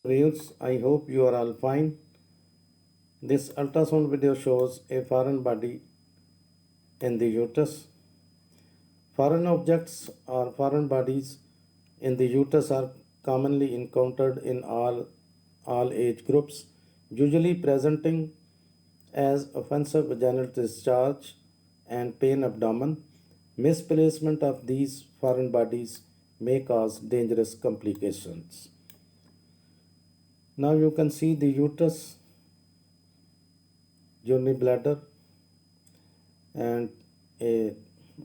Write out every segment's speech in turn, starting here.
Viewers, I hope you are all fine. This ultrasound video shows a foreign body in the uterus. Foreign objects or foreign bodies in the uterus are commonly encountered in all age groups, usually presenting as offensive vaginal discharge and pain abdomen. Misplacement of these foreign bodies may cause dangerous complications. Now you can see the uterus, urinary bladder, and a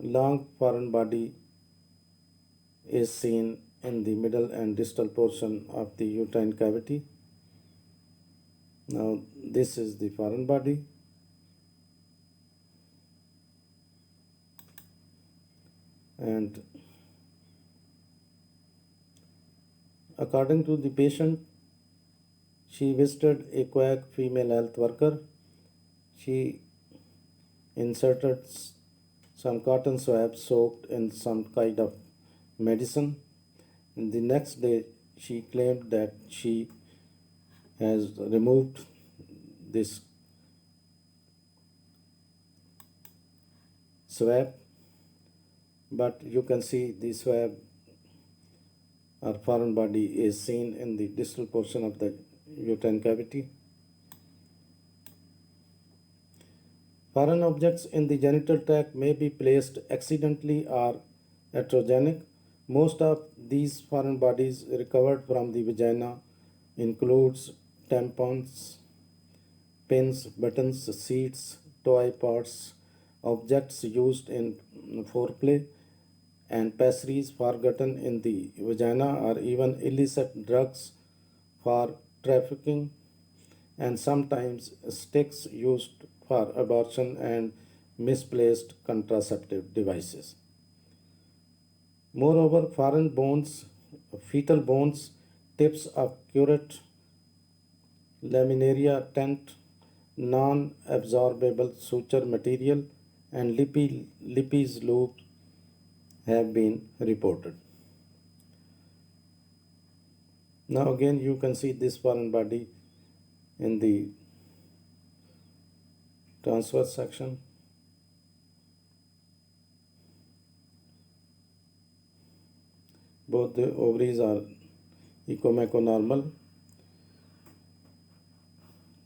long foreign body is seen in the middle and distal portion of the uterine cavity. Now this is the foreign body. And according to the patient, she visited a quack female health worker. She inserted some cotton swabs soaked in some kind of medicine. And the next day, she claimed that she has removed this swab, but you can see the swab or foreign body is seen in the distal portion of the uterine cavity. Foreign objects in the genital tract may be placed accidentally or iatrogenic. Most of these foreign bodies recovered from the vagina includes tampons, pins, buttons, seeds, toy parts, objects used in foreplay, and pessaries forgotten in the vagina, or even illicit drugs for trafficking, and sometimes sticks used for abortion and misplaced contraceptive devices. Moreover, foreign bones, fetal bones, tips of curette, laminaria tent, non-absorbable suture material, and lippies loop have been reported. Now again you can see this foreign body in the transverse section. Both the ovaries are echomechonormal.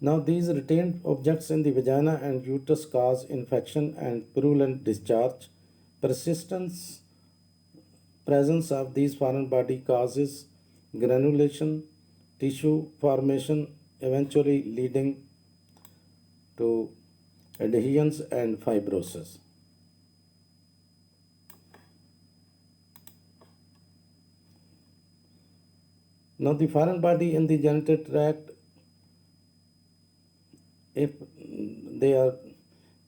Now these retained objects in the vagina and uterus cause infection and purulent discharge. Presence of these foreign body causes granulation, tissue formation, eventually leading to adhesions and fibrosis. Now the foreign body in the genital tract, if they are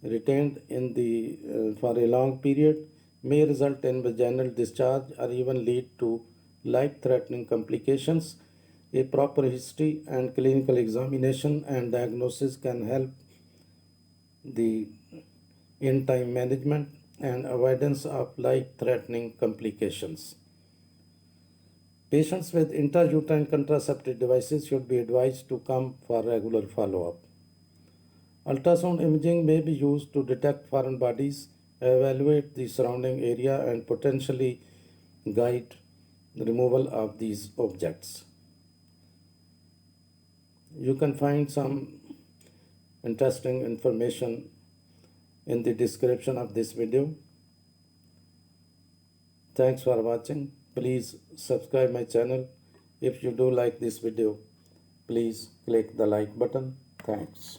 retained in the for a long period, may result in vaginal discharge or even lead to life-threatening complications. A proper history and clinical examination and diagnosis can help the in-time management and avoidance of life-threatening complications. Patients with intrauterine contraceptive devices should be advised to come for regular follow-up. Ultrasound imaging may be used to detect foreign bodies, evaluate the surrounding area, and potentially guide the removal of these objects. You can find some interesting information in the description of this video. Thanks for watching. Please subscribe my channel. If you do like this video, please click the like button. Thanks.